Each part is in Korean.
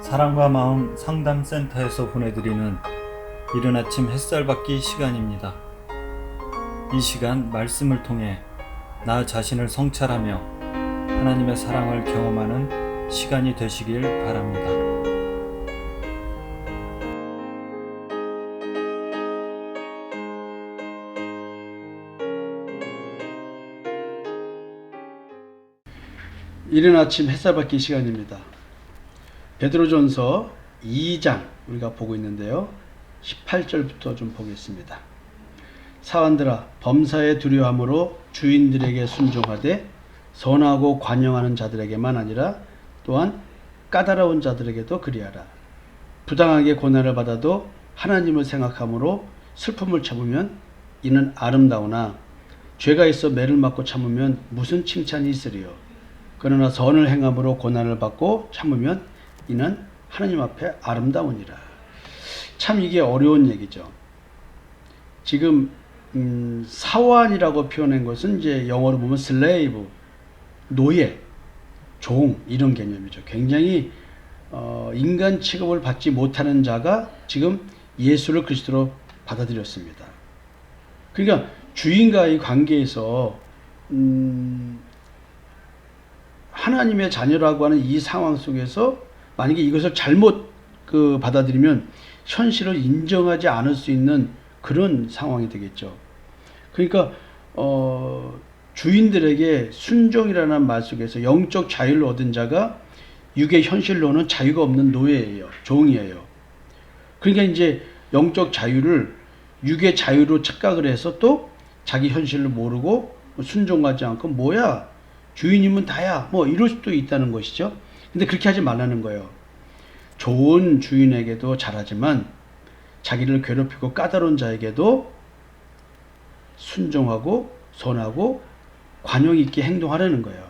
사랑과 마음 상담센터에서 보내드리는 이른 아침 햇살 받기 시간입니다. 이 시간 말씀을 통해 나 자신을 성찰하며 하나님의 사랑을 경험하는 시간이 되시길 바랍니다. 이른 아침 햇살 받기 시간입니다. 베드로전서 2장 우리가 보고 있는데요. 18절부터 좀 보겠습니다. 사환들아, 범사에 두려움으로 주인들에게 순종하되 선하고 관용하는 자들에게만 아니라 또한 까다로운 자들에게도 그리하라. 부당하게 고난을 받아도 하나님을 생각함으로 슬픔을 참으면 이는 아름다우나 죄가 있어 매를 맞고 참으면 무슨 칭찬이 있으리요. 그러나 선을 행함으로 고난을 받고 참으면 이는 하나님 앞에 아름다우니라. 참 이게 어려운 얘기죠. 지금 사환이라고 표현한 것은 이제 영어로 보면 슬레이브, 노예, 종 이런 개념이죠. 굉장히 인간 취급을 받지 못하는 자가 지금 예수를 그리스도로 받아들였습니다. 그러니까 주인과의 관계에서 하나님의 자녀라고 하는 이 상황 속에서 만약에 이것을 잘못 받아들이면 현실을 인정하지 않을 수 있는 그런 상황이 되겠죠. 그러니까 주인들에게 순종이라는 말 속에서 영적 자유를 얻은 자가 육의 현실로는 자유가 없는 노예예요. 종이에요. 그러니까 이제 영적 자유를 육의 자유로 착각을 해서 또 자기 현실을 모르고 순종하지 않고 뭐야 주인이면 다야 뭐 이럴 수도 있다는 것이죠. 근데 그렇게 하지 말라는 거예요. 좋은 주인에게도 잘하지만 자기를 괴롭히고 까다로운 자에게도 순종하고 선하고 관용 있게 행동하라는 거예요.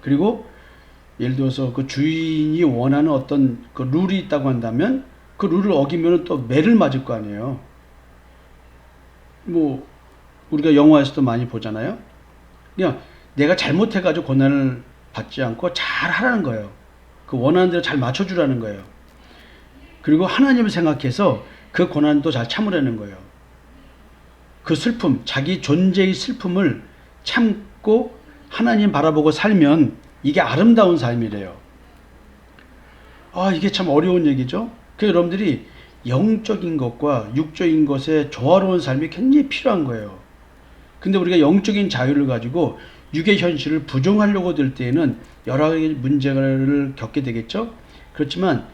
그리고 예를 들어서 그 주인이 원하는 어떤 그 룰이 있다고 한다면 그 룰을 어기면 또 매를 맞을 거 아니에요. 뭐 우리가 영화에서도 많이 보잖아요. 그냥 내가 잘못해가지고 고난을 받지 않고 잘 하라는 거예요. 그 원하는 대로 잘 맞춰주라는 거예요. 그리고 하나님을 생각해서 그 고난도 잘 참으라는 거예요. 그 슬픔, 자기 존재의 슬픔을 참고 하나님 바라보고 살면 이게 아름다운 삶이래요. 이게 참 어려운 얘기죠. 그래서 여러분들이 영적인 것과 육적인 것의 조화로운 삶이 굉장히 필요한 거예요. 근데 우리가 영적인 자유를 가지고 육의 현실을 부정하려고 들 때에는 여러 가지 문제를 겪게 되겠죠. 그렇지만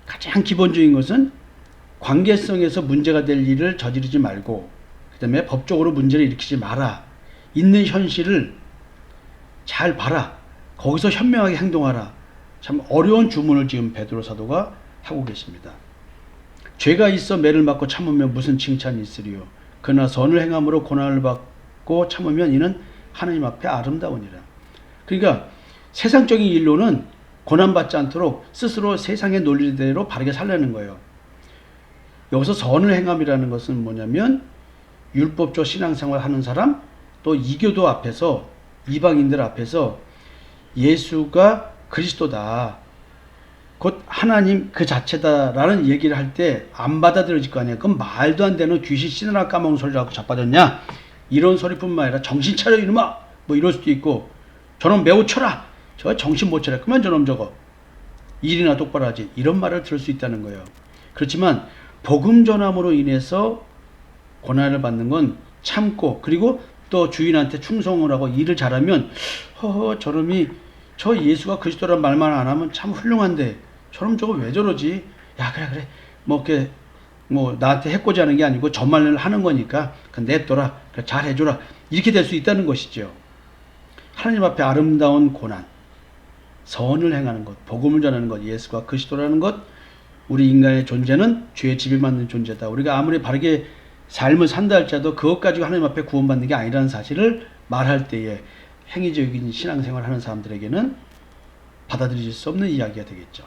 가장 기본적인 것은 관계성에서 문제가 될 일을 저지르지 말고 그 다음에 법적으로 문제를 일으키지 마라. 있는 현실을 잘 봐라. 거기서 현명하게 행동하라. 참 어려운 주문을 지금 베드로 사도가 하고 계십니다. 죄가 있어 매를 맞고 참으면 무슨 칭찬이 있으리요. 그러나 선을 행함으로 고난을 받고 참으면 이는 하나님 앞에 아름다우니라. 그러니까 세상적인 일로는 고난받지 않도록 스스로 세상의 논리대로 바르게 살려는 거예요. 여기서 선을 행함이라는 것은 뭐냐면 율법적 신앙생활 하는 사람 또 이교도 앞에서 이방인들 앞에서 예수가 그리스도다 곧 하나님 그 자체다라는 얘기를 할 때 안 받아들여질 거 아니에요. 그럼 말도 안 되는 귀신 씨느라 까먹은 소리라고 자빠졌냐 이런 소리뿐만 아니라 정신 차려 이놈아 뭐 이럴 수도 있고 저놈 매우 쳐라 저 정신 못 차려 그만 저놈 저거 일이나 똑바로 하지 이런 말을 들을 수 있다는 거예요. 그렇지만 복음 전함으로 인해서 고난을 받는 건 참고 그리고 또 주인한테 충성을 하고 일을 잘하면 저놈이 저 예수가 그리스도란 말만 안 하면 참 훌륭한데 저놈 저거 왜 저러지 야 그래 뭐 이렇게 뭐 나한테 해코지 하는 게 아니고 저 말을 하는 거니까 냅둬라 잘 해줘라 이렇게 될 수 있다는 것이죠. 하나님 앞에 아름다운 고난 선을 행하는 것 복음을 전하는 것 예수가 그리스도라는 것 우리 인간의 존재는 죄에 지배받는 존재다. 우리가 아무리 바르게 삶을 산다 할지라도 그것 가지고 하나님 앞에 구원받는 게 아니라는 사실을 말할 때에 행위적인 신앙생활 하는 사람들에게는 받아들일 수 없는 이야기가 되겠죠.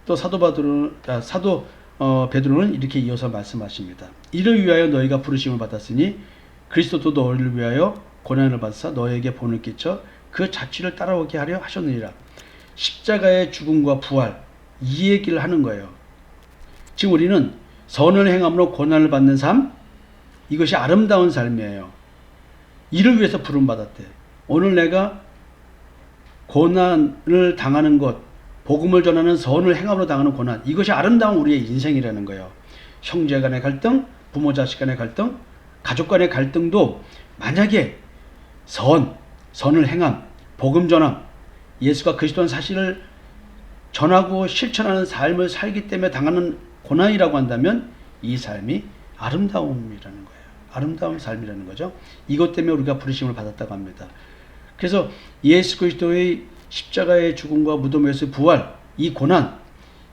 또 사도 베드로는 이렇게 이어서 말씀하십니다. 이를 위하여 너희가 부르심을 받았으니 그리스도도 너희를 위하여 고난을 받사 너희에게 본을 끼쳐 그 자취를 따라오게 하려 하셨느니라. 십자가의 죽음과 부활 이 얘기를 하는 거예요. 지금 우리는 선을 행함으로 고난을 받는 삶, 이것이 아름다운 삶이에요. 이를 위해서 부름받았대. 오늘 내가 고난을 당하는 것, 복음을 전하는 선을 행함으로 당하는 고난, 이것이 아름다운 우리의 인생이라는 거예요. 형제 간의 갈등, 부모 자식 간의 갈등, 가족 간의 갈등도 만약에 선을 행함, 복음 전함, 예수가 그리스도는 사실을 전하고 실천하는 삶을 살기 때문에 당하는 고난이라고 한다면 이 삶이 아름다움이라는 거예요. 아름다운 삶이라는 거죠. 이것 때문에 우리가 부르심을 받았다고 합니다. 그래서 예수 그리스도의 십자가의 죽음과 무덤에서 부활, 이 고난,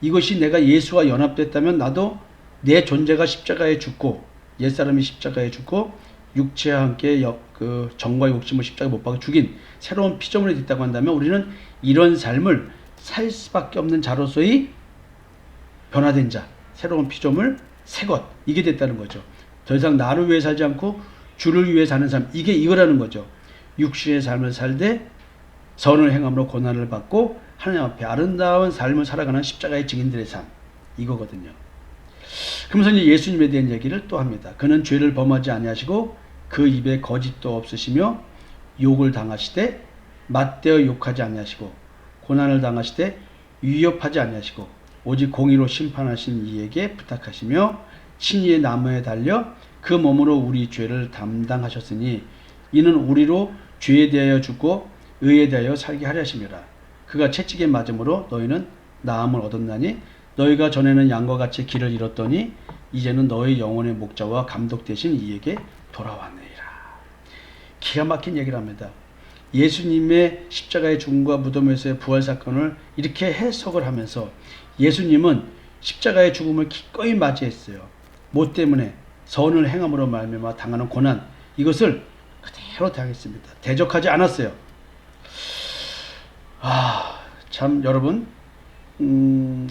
이것이 내가 예수와 연합됐다면 나도 내 존재가 십자가에 죽고, 옛사람이 십자가에 죽고 육체와 함께 그 정과 욕심을 십자가에 못 박아 죽인 새로운 피조물이 됐다고 한다면 우리는 이런 삶을 살 수밖에 없는 자로서의 변화된 자, 새로운 피조물, 새것, 이게 됐다는 거죠. 더 이상 나를 위해 살지 않고 주를 위해 사는 삶, 이게 이거라는 거죠. 육신의 삶을 살되 선을 행함으로 고난을 받고 하나님 앞에 아름다운 삶을 살아가는 십자가의 증인들의 삶, 이거거든요. 그러면서 이제 예수님에 대한 얘기를 또 합니다. 그는 죄를 범하지 아니하시고 그 입에 거짓도 없으시며 욕을 당하시되 맞대어 욕하지 아니하시고 고난을 당하시되 위협하지 아니하시고 오직 공의로 심판하신 이에게 부탁하시며 친히의 나무에 달려 그 몸으로 우리 죄를 담당하셨으니 이는 우리로 죄에 대하여 죽고 의에 대하여 살게 하려 하심이라. 그가 채찍에 맞음으로 너희는 나음을 얻었나니 너희가 전에는 양과 같이 길을 잃었더니 이제는 너희 영혼의 목자와 감독 되신 이에게 돌아왔느니라. 기가 막힌 얘기를 합니다. 예수님의 십자가의 죽음과 무덤에서의 부활 사건을 이렇게 해석을 하면서 예수님은 십자가의 죽음을 기꺼이 맞이했어요. 뭐 때문에? 선을 행함으로 말미암아 당하는 고난, 이것을 그대로 당했습니다. 대적하지 않았어요. 참 여러분,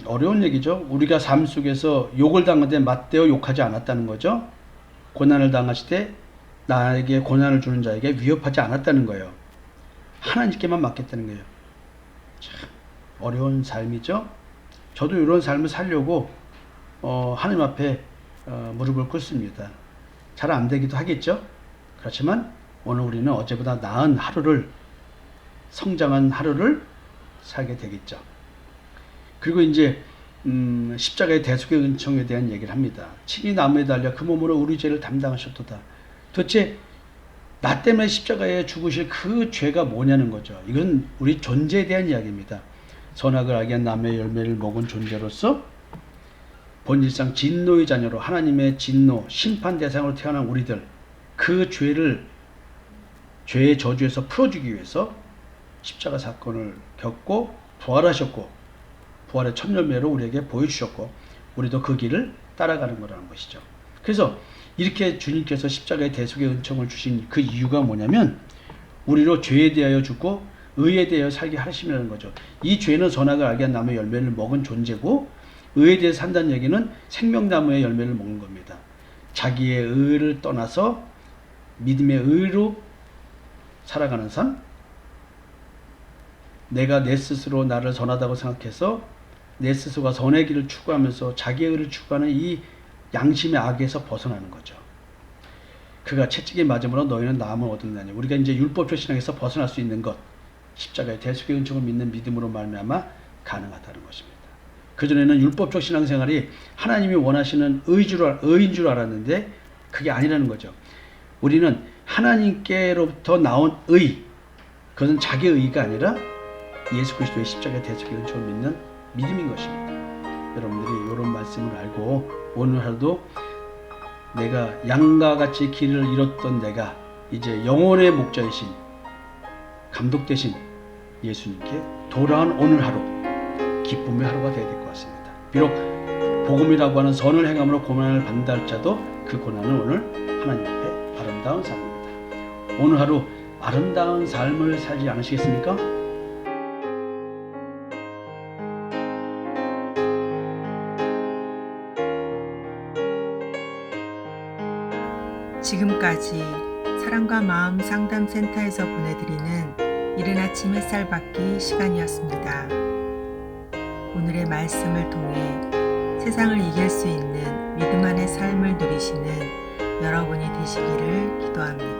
어려운 얘기죠. 우리가 삶 속에서 욕을 당하되 맞대어 욕하지 않았다는 거죠. 고난을 당하실 때 나에게 고난을 주는 자에게 위협하지 않았다는 거예요. 하나님께만 맡겼다는 거예요. 참 어려운 삶이죠. 저도 이런 삶을 살려고 하나님 앞에 무릎을 꿇습니다. 잘 안 되기도 하겠죠. 그렇지만 오늘 우리는 어제보다 나은 하루를, 성장한 하루를 살게 되겠죠. 그리고 이제 십자가의 대속의 은총에 대한 얘기를 합니다. 친히 나무에 달려 그 몸으로 우리 죄를 담당하셨도다. 도대체 나 때문에 십자가에 죽으실 그 죄가 뭐냐는 거죠. 이건 우리 존재에 대한 이야기입니다. 선악을 알게 한 나무의 열매를 먹은 존재로서 본질상 진노의 자녀로 하나님의 진노, 심판 대상으로 태어난 우리들, 그 죄의 저주에서 풀어주기 위해서 십자가 사건을 겪고 부활하셨고, 부활의 첫 열매로 우리에게 보여주셨고, 우리도 그 길을 따라가는 거라는 것이죠. 그래서 이렇게 주님께서 십자가의 대속의 은총을 주신 그 이유가 뭐냐면 우리로 죄에 대하여 죽고 의에 대하여 살게 하심이라는 거죠. 이 죄는 선악을 알게 한 나무의 열매를 먹은 존재고, 의에 대해 산다는 얘기는 생명나무의 열매를 먹는 겁니다. 자기의 의를 떠나서 믿음의 의로 살아가는 삶, 내가 내 스스로 나를 선하다고 생각해서 내 스스로가 선의 길을 추구하면서 자기의 의를 추구하는 이 양심의 악에서 벗어나는 거죠. 그가 채찍에 맞음으로 너희는 나음을 얻었나니, 우리가 이제 율법적 신앙에서 벗어날 수 있는 것, 십자가의 대속의 은총을 믿는 믿음으로 말미암아 가능하다는 것입니다. 그전에는 율법적 신앙생활이 하나님이 원하시는 의인 줄 알았는데 그게 아니라는 거죠. 우리는 하나님께로부터 나온 의, 그것은 자기의 의가 아니라 예수 그리스도의 십자가의 대속의 은총을 믿는 믿음인 것입니다. 여러분들이 이런 말씀을 알고 오늘 하루도 내가 양과 같이 길을 잃었던 내가 이제 영혼의 목자이신, 감독 되신 예수님께 돌아온 오늘 하루, 기쁨의 하루가 되어야 될 것 같습니다. 비록 복음이라고 하는 선을 행함으로 고난을 받는다 할지라도 그 고난은 오늘 하나님 앞에 아름다운 삶입니다. 오늘 하루 아름다운 삶을 살지 않으시겠습니까? 지금까지 사랑과 마음 상담센터에서 보내드리는 이른 아침 햇살 받기 시간이었습니다. 오늘의 말씀을 통해 세상을 이길 수 있는 믿음 안의 삶을 누리시는 여러분이 되시기를 기도합니다.